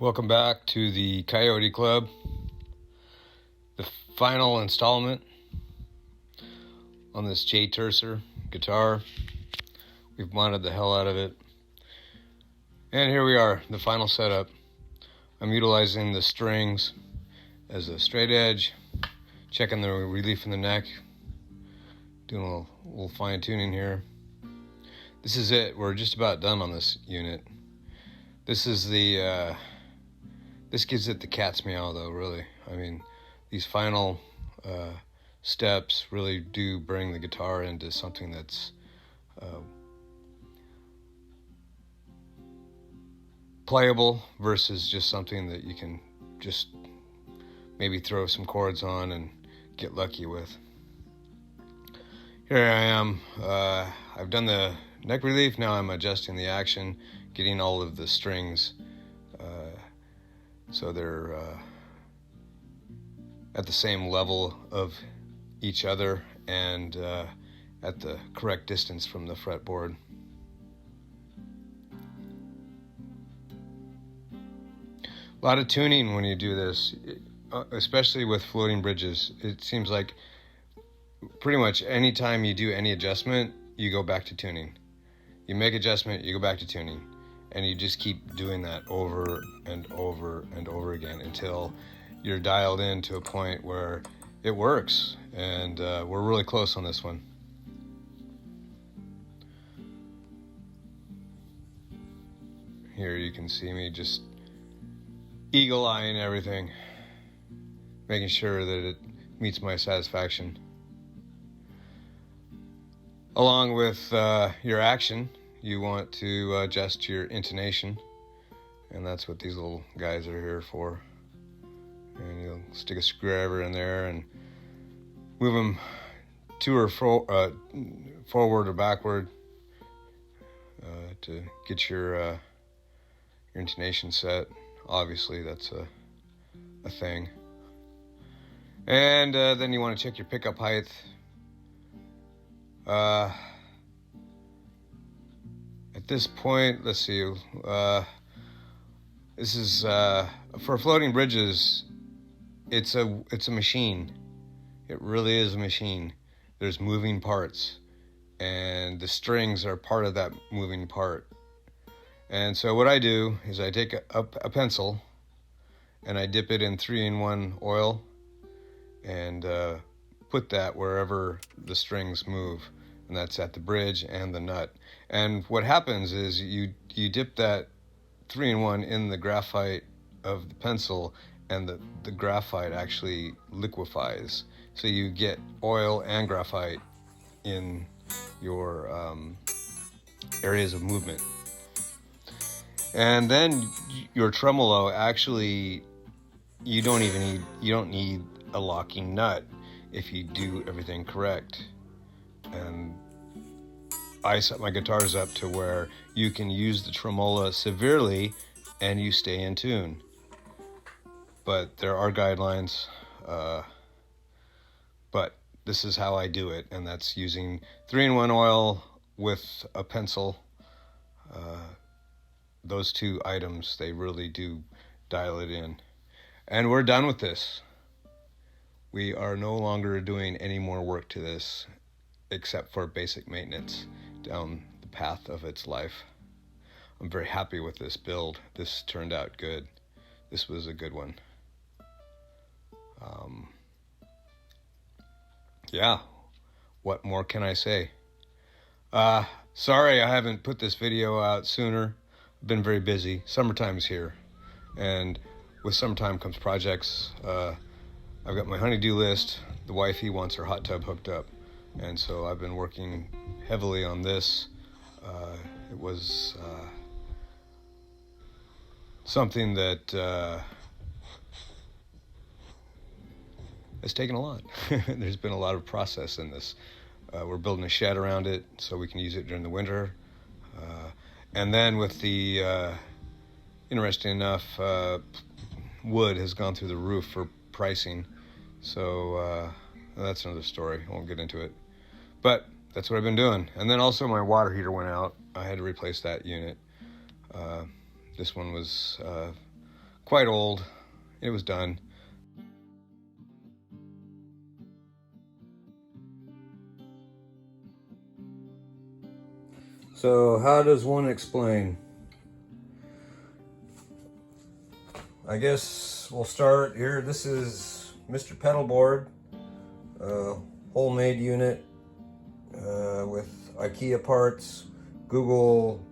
Welcome back to the Coyote Club, the final installment on this Turser guitar. We've modded the hell out of it. And here we are, the final setup. I'm utilizing the strings as a straight edge, checking the relief in the neck, doing a little fine tuning here. This is it. We're just about done on this unit. This is the this gives it the cat's meow though, really. I mean, these final steps really do bring the guitar into something that's playable versus just something that you can just maybe throw some chords on and get lucky with. Here I am. I've done the neck relief. Now I'm adjusting the action, getting all of the strings so they're at the same level of each other and at the correct distance from the fretboard. A lot of tuning when you do this, especially with floating bridges. It seems like pretty much any time you do any adjustment, you go back to tuning. You make adjustment, you go back to tuning. And you just keep doing that over and over and over again until you're dialed in to a point where it works. And we're really close on this one. Here you can see me just eagle-eyeing everything, making sure that it meets my satisfaction. Along with your action, you want to adjust your intonation, and that's what these little guys are here for. And you'll stick a screwdriver in there and move them to or forward or backward to get your intonation set. Obviously, that's a thing. And then you want to check your pickup height. At this point, let's see, this is, for floating bridges, it's a machine. It really is a machine. There's moving parts, and the strings are part of that moving part. And so what I do is I take a pencil, and I dip it in 3-in-1 oil, and put that wherever the strings move. And that's at the bridge and the nut. And what happens is you dip that 3-in-1 in the graphite of the pencil, and the graphite actually liquefies. So you get oil and graphite in your areas of movement. And then your tremolo actually, you don't need a locking nut if you do everything correct. And I set my guitars up to where you can use the tremolo severely and you stay in tune. But there are guidelines, but this is how I do it, and that's using 3-in-1 oil with a pencil. Those two items, they really do dial it in. And we're done with this. We are no longer doing any more work to this, except for basic maintenance down the path of its life. I'm very happy with this build. This turned out good. This was a good one. Yeah, what more can I say? Sorry I haven't put this video out sooner. I've been very busy. Summertime's here, and with summertime comes projects. I've got my honey-do list. The wifey wants her hot tub hooked up. And so I've been working heavily on this. It was something that has taken a lot. There's been a lot of process in this. We're building a shed around it so we can use it during the winter. And then with the, interesting enough, wood has gone through the roof for pricing. So that's another story. I won't get into it. But that's what I've been doing. And then also my water heater went out. I had to replace that unit. This one was quite old. It was done. So how does one explain? I guess we'll start here. This is Mr. Pedalboard, homemade unit with IKEA parts. Google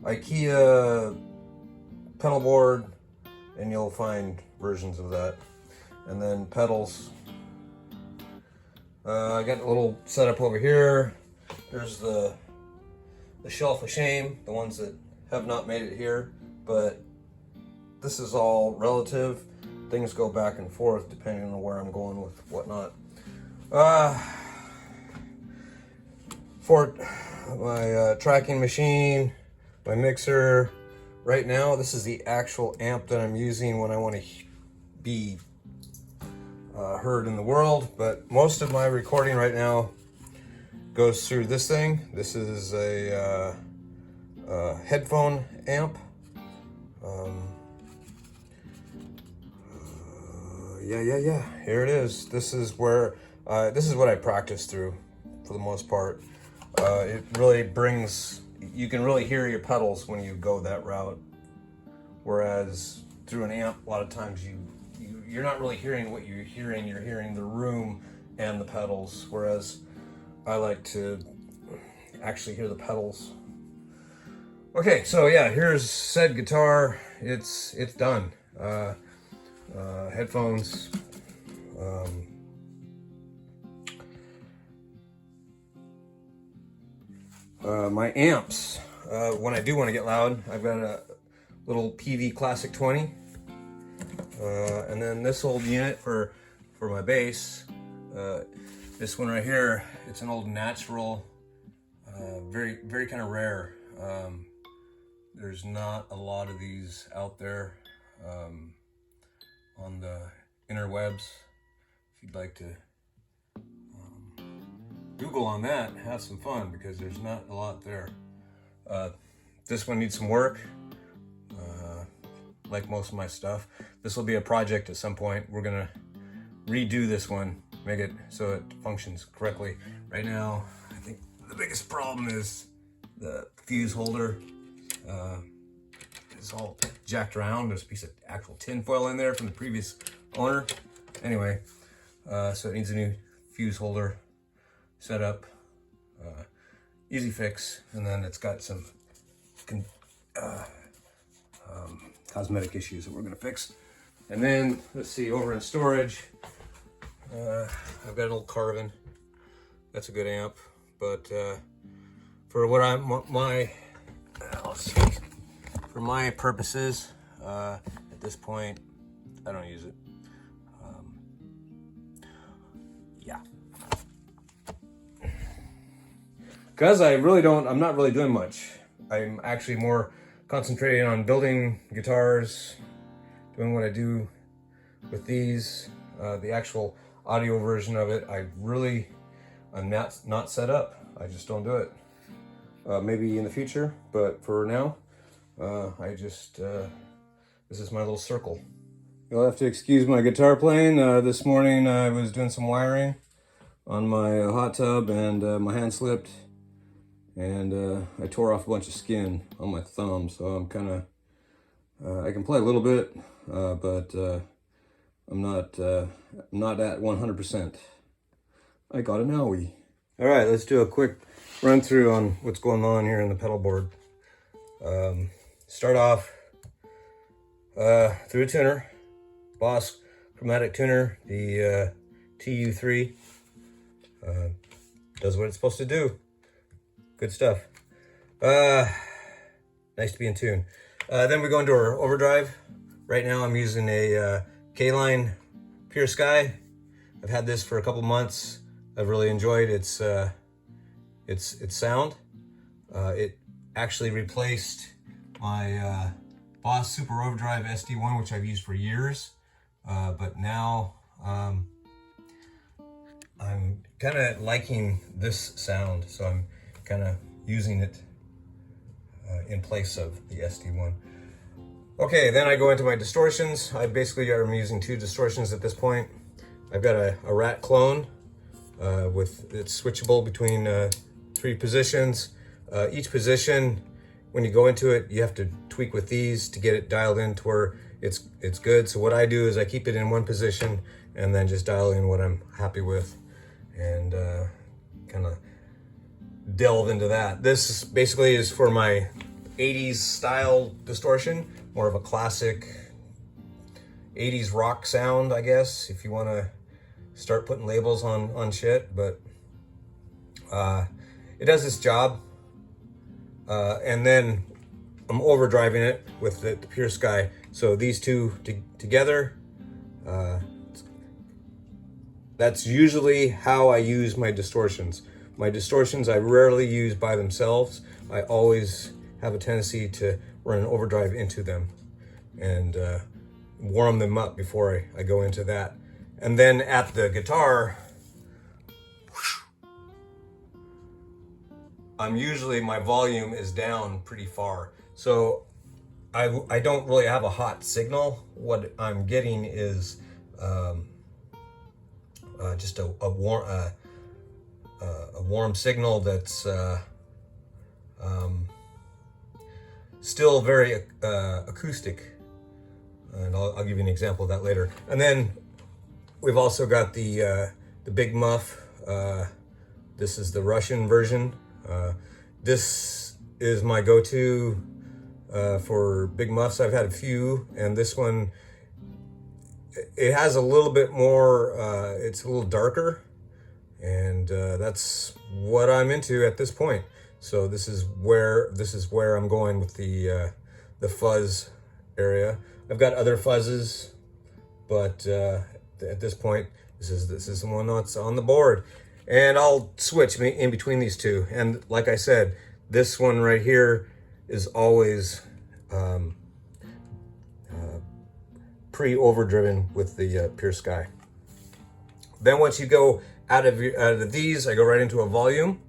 IKEA pedalboard and you'll find versions of that. And then pedals. I got a little setup over here. There's the shelf of shame, the ones that have not made it here, but this is all relative. Things go back and forth depending on where I'm going with whatnot. For my tracking machine, my mixer. Right now, this is the actual amp that I'm using when I want to be heard in the world, but most of my recording right now goes through this thing. This is a headphone amp. Yeah. Here it is. This is where this is what I practice through for the most part. It really brings. You can really hear your pedals when you go that route. Whereas through an amp, a lot of times you're not really hearing what you're hearing. You're hearing the room and the pedals. Whereas I like to actually hear the pedals. Okay, so yeah, here's said guitar. It's done. Headphones. My amps. When I do want to get loud, I've got a little PV Classic 20. And then this old unit for my bass. This one right here, it's an old natural, very kind of rare. There's not a lot of these out there on the interwebs. If you'd like to Google on that, have some fun, because there's not a lot there. This one needs some work, like most of my stuff. This will be a project at some point. We're gonna redo this one, make it so it functions correctly. Right now, I think the biggest problem is the fuse holder. It's all jacked around. There's a piece of actual tin foil in there from the previous owner. Anyway, so it needs a new fuse holder set up. Easy fix. And then it's got some cosmetic issues that we're gonna fix. And then, let's see, over in storage, I've got an old Carvin. That's a good amp, but for what let's see, for my purposes, at this point, I don't use it. Yeah. Because I'm not really doing much. I'm actually more concentrating on building guitars, doing what I do with these. The actual audio version of it, I'm not set up. I just don't do it. Maybe in the future, but for now, this is my little circle. You'll have to excuse my guitar playing. This morning I was doing some wiring on my hot tub, and my hand slipped, and I tore off a bunch of skin on my thumb, so I'm kind of, I can play a little bit, but I'm not at 100%. I got an owie. All right, let's do a quick run through on what's going on here in the pedal board. Start off through a tuner, Boss chromatic tuner, the TU3. Does what it's supposed to do. Good stuff. Nice to be in tune. Then we go into our overdrive. Right now I'm using a KLine Pure Sky. I've had this for a couple months. I've really enjoyed its sound. It actually replaced my Boss Super Overdrive SD1, which I've used for years. But now I'm kind of liking this sound, so I'm kind of using it in place of the SD1. Okay, then I go into my distortions. I basically am using 2 distortions at this point. I've got a rat clone it's switchable between 3 positions. Each position, when you go into it, you have to tweak with these to get it dialed in to where it's good. So what I do is I keep it in one position and then just dial in what I'm happy with, and kind of delve into that. This basically is for my 80s style distortion, more of a classic 80s rock sound, I guess, if you want to start putting labels on shit. But it does its job. And then I'm overdriving it with the Pure Sky. So these two together, that's usually how I use my distortions. My distortions I rarely use by themselves. I always have a tendency to run an overdrive into them and warm them up before I go into that. And then at the guitar, my volume is down pretty far. So I don't really have a hot signal. What I'm getting is just a warm signal that's still very acoustic. And I'll give you an example of that later. And then we've also got the big muff. This is the Russian version. This is my go-to for big muffs. I've had a few, and this one, it has a little bit more, it's a little darker, and that's what I'm into at this point. So this is where I'm going with the fuzz area. I've got other fuzzes, but at this point, this is the one that's on the board. And I'll switch in between these two. And like I said, this one right here is always pre-overdriven with the Pure Sky. Then once you go out of these, I go right into a volume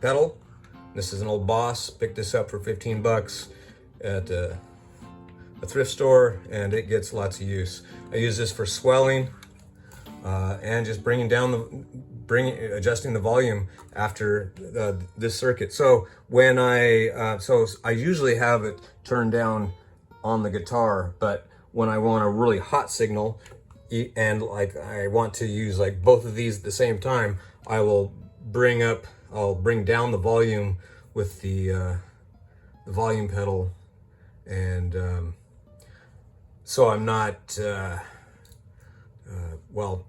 pedal. This is an old Boss. Picked this up for 15 bucks at a thrift store, and it gets lots of use. I use this for swelling and just adjusting the volume after this circuit. So when I usually have it turned down on the guitar, but when I want a really hot signal and like I want to use like both of these at the same time, I'll bring down the volume with the volume pedal, and so I'm not well,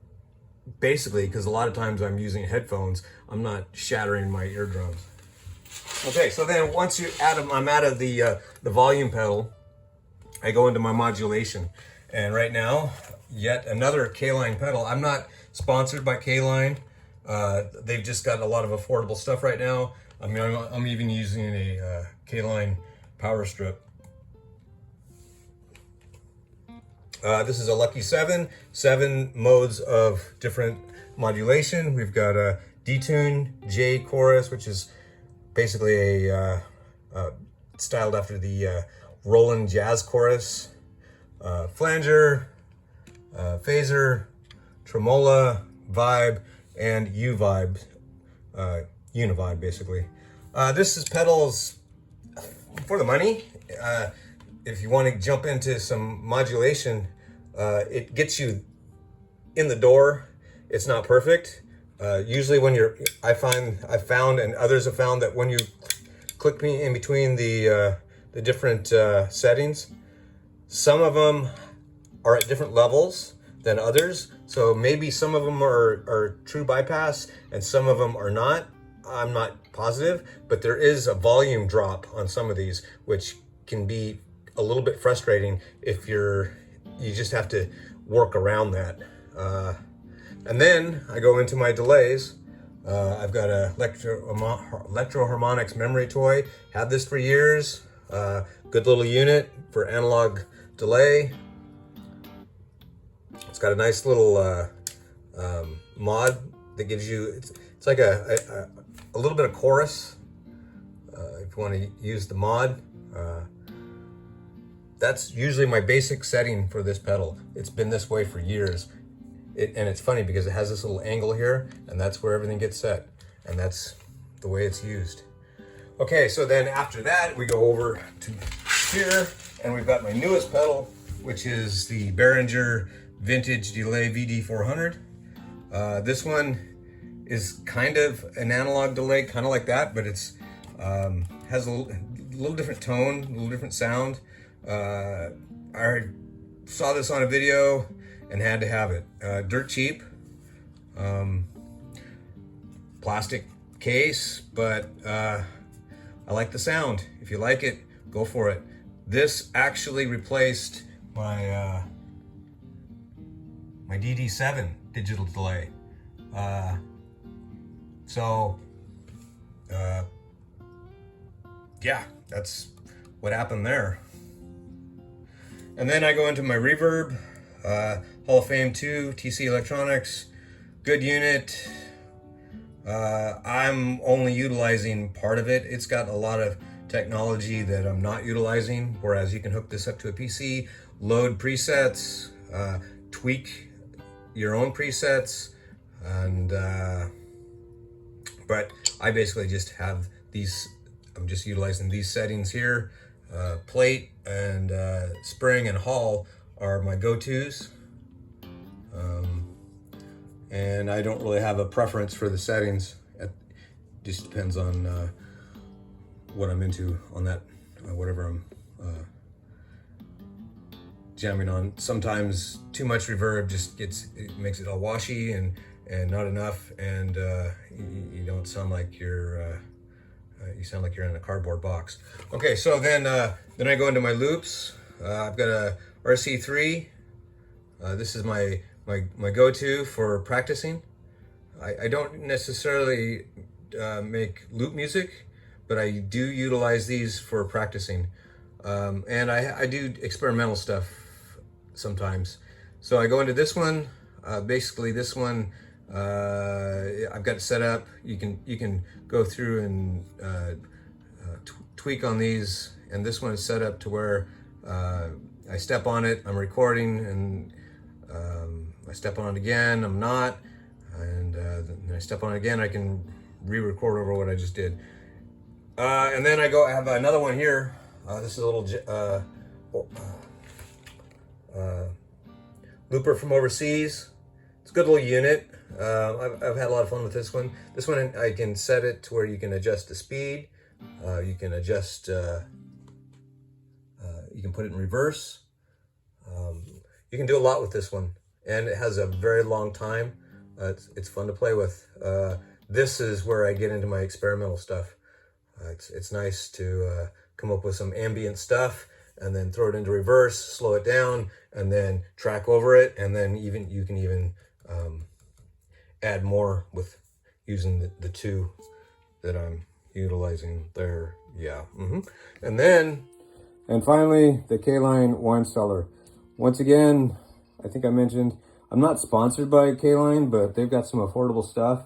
basically, because a lot of times I'm using headphones, I'm not shattering my eardrums. Okay, so then once I'm out of the volume pedal, I go into my modulation. And right now, yet another KLine pedal. I'm not sponsored by KLine. They've just got a lot of affordable stuff right now. I mean, I'm even using a KLine power strip. This is a Lucky 7 modes of different modulation. We've got a detune, J chorus, which is basically a styled after the Roland jazz chorus, flanger, phaser, tremola, vibe, and U-vibe, univibe basically. This is pedals for the money. If you want to jump into some modulation, it gets you in the door. It's not perfect. Usually when I found and others have found that when you click me in between the different settings, some of them are at different levels than others. So maybe some of them are true bypass and some of them are not. I'm not positive, but there is a volume drop on some of these, which can be a little bit frustrating if you just have to work around that. And then I go into my delays. I've got a Electro-Harmonix memory toy. Had this for years. Good little unit for analog delay. It's got a nice little mod that gives you, it's like a little bit of chorus if you want to use the mod. that's usually my basic setting for this pedal. It's been this way for years. And it's funny because it has this little angle here, and that's where everything gets set. And that's the way it's used. Okay, so then after that, we go over to here, and we've got my newest pedal, which is the Behringer Vintage Delay VD400. This one is kind of an analog delay, kind of like that, but it's has a little different tone, a little different sound. I saw this on a video and had to have it. Dirt cheap, plastic case, but I like the sound. If you like it, go for it. This actually replaced my my DD7 digital delay. Yeah, that's what happened there. And then I go into my reverb, Hall of Fame 2, TC Electronics, good unit. I'm only utilizing part of it. It's got a lot of technology that I'm not utilizing, whereas you can hook this up to a PC, load presets, tweak your own presets, and but I basically just have these, I'm just utilizing these settings here. Plate and spring and Hall are my go-tos, and I don't really have a preference for the settings. It just depends on what I'm into on that, whatever I'm jamming on. Sometimes too much reverb just makes it all washy and not enough, and you don't sound like you're you sound like you're in a cardboard box. Okay, so then I go into my loops. I've got a RC3. This is my go-to for practicing. I don't necessarily make loop music, but I do utilize these for practicing. And I do experimental stuff sometimes. So I go into this one. Basically this one, I've got it set up. You can go through and tweak on these, and this one is set up to where I step on it, I'm recording, and I step on it again, I'm not, and then I step on it again, I can re-record over what I just did. And then I have another one here. This is a little looper from overseas. It's a good little unit. I've had a lot of fun with this one. This one, I can set it to where you can adjust the speed. You can adjust, you can put it in reverse. You can do a lot with this one, and it has a very long time. It's fun to play with. This is where I get into my experimental stuff. It's nice to come up with some ambient stuff and then throw it into reverse, slow it down, and then track over it, and then you can even add more with using the two that I'm utilizing there. Yeah. And finally, the KLine wine cellar. Once again, I think I mentioned I'm not sponsored by KLine, but they've got some affordable stuff,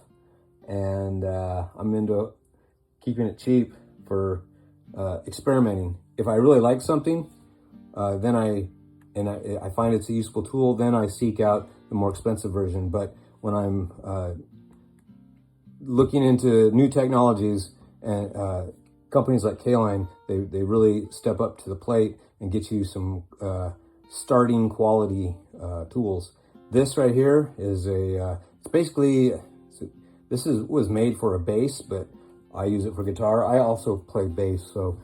and I'm into keeping it cheap for experimenting. If I really like something, then I find it's a useful tool, then I seek out the more expensive version. But when I'm looking into new technologies, and companies like KLine, they really step up to the plate and get you some starting quality tools. This right here is it's basically, was made for a bass, but I use it for guitar. I also play bass, so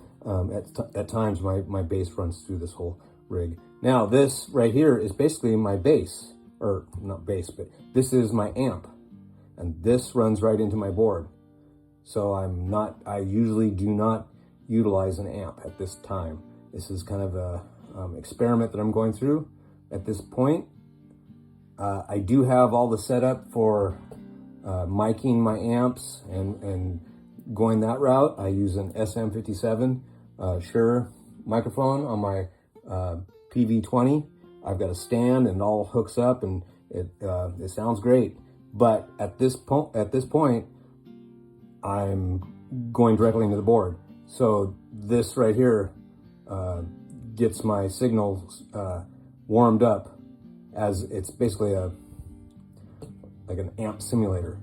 at times my bass runs through this whole rig. Now this right here is basically my bass, or not bass, but this is my amp, and this runs right into my board. So I usually do not utilize an amp at this time. This is kind of a experiment that I'm going through at this point. I do have all the setup for miking my amps and going that route. I use an SM57 Shure microphone on my PV20. I've got a stand and it all hooks up, and it sounds great. But at this point, I'm going directly into the board. So this right here gets my signals warmed up, as it's basically like an amp simulator.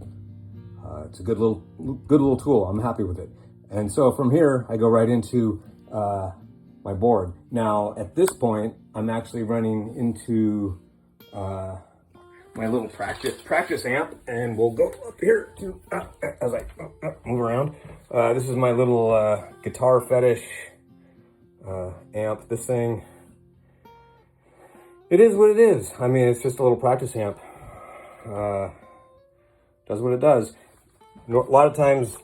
It's a good little tool. I'm happy with it. And so from here, I go right into my board. Now, at this point, I'm actually running into my little practice amp, and we'll go up here to as I move around. This is my little guitar fetish amp. This thing, it is what it is. I mean, it's just a little practice amp. Does what it does. A lot of times,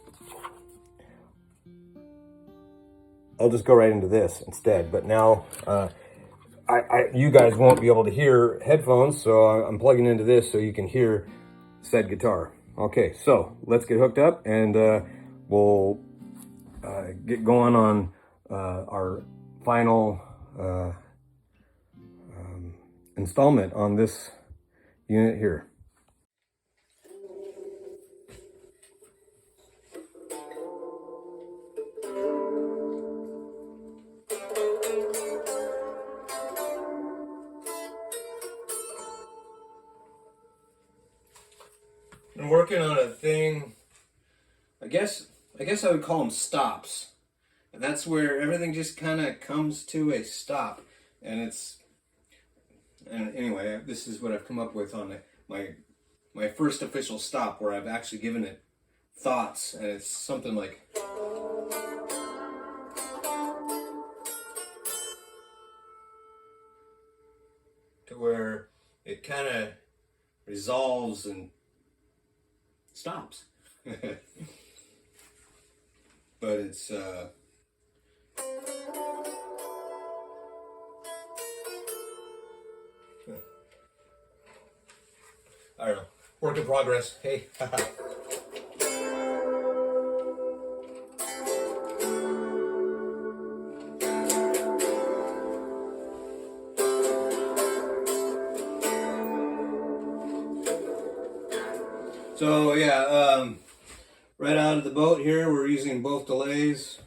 I'll just go right into this instead. But now, you guys won't be able to hear headphones, so I'm plugging into this so you can hear said guitar. Okay, so let's get hooked up, and we'll get going on our final installment on this unit here. I'm working on a thing, I guess I would call them stops. And that's where everything just kind of comes to a stop. And anyway, this is what I've come up with on my first official stop, where I've actually given it thoughts, and it's something like, to where it kind of resolves and stops. But it's I don't know, work in progress. Hey. So yeah, right out of the boat here, we're using both delays.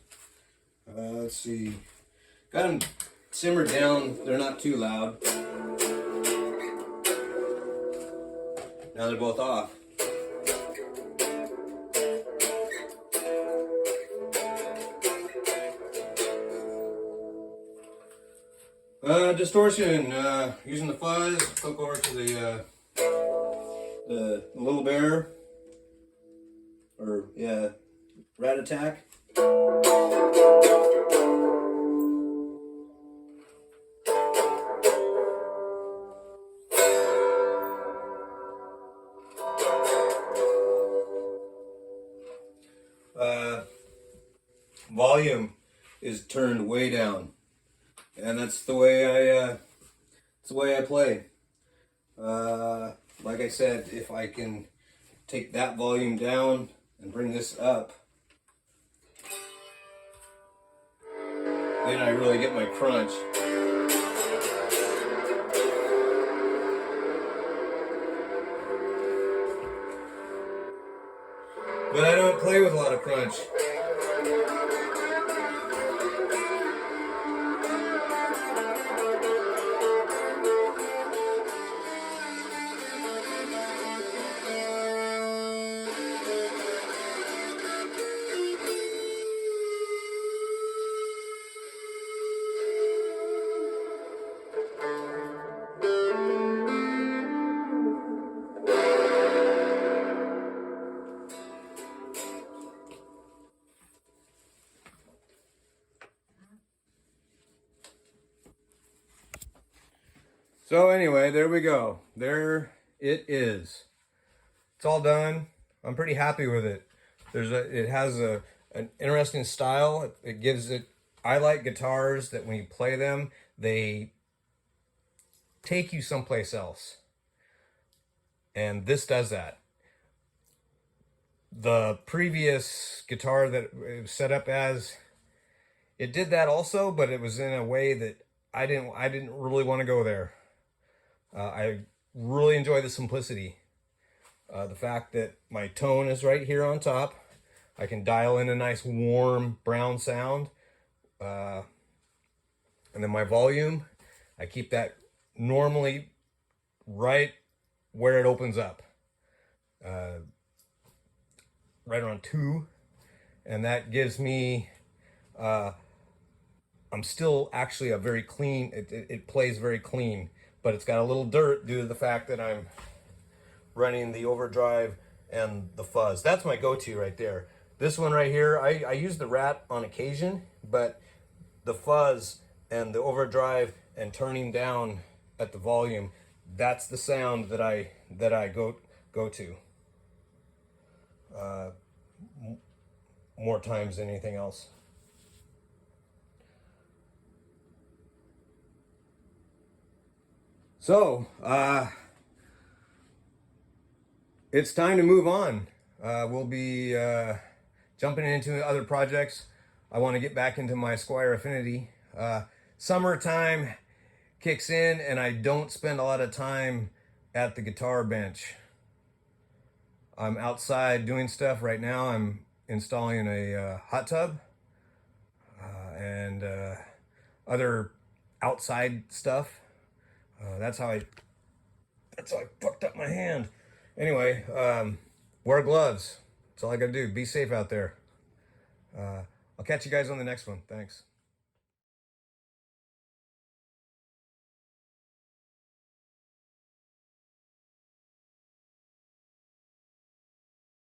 Let's see, got them simmered down, they're not too loud. Now they're both off. Distortion, using the fuzz, flip over to the little bear, or yeah, rat attack. Volume is turned way down, and that's the way I play. Like I said, if I can take that volume down and bring this up, then I really get my crunch. But I don't play with a lot of crunch. So anyway, there we go. There it is. It's all done. I'm pretty happy with it. It has an interesting style. It gives it. I like guitars that when you play them, they take you someplace else. And this does that. The previous guitar that it was set up as, it did that also, but it was in a way that I didn't really want to go there. I really enjoy the simplicity. The fact that my tone is right here on top. I can dial in a nice warm brown sound. And And then my volume, I keep that normally right where it opens up. Right around 2. And that gives me, I'm still actually a very clean, it plays very clean, but it's got a little dirt due to the fact that I'm running the overdrive and the fuzz. That's my go-to right there. This one right here, I use the Rat on occasion, but the fuzz and the overdrive and turning down at the volume, that's the sound that I go to more times than anything else. So, it's time to move on. We'll be jumping into other projects. I want to get back into my Squier Affinity. Summertime kicks in and I don't spend a lot of time at the guitar bench. I'm outside doing stuff right now. I'm installing a hot tub and other outside stuff. That's how I fucked up my hand. Anyway, wear gloves. That's all I gotta do. Be safe out there. I'll catch you guys on the next one. Thanks.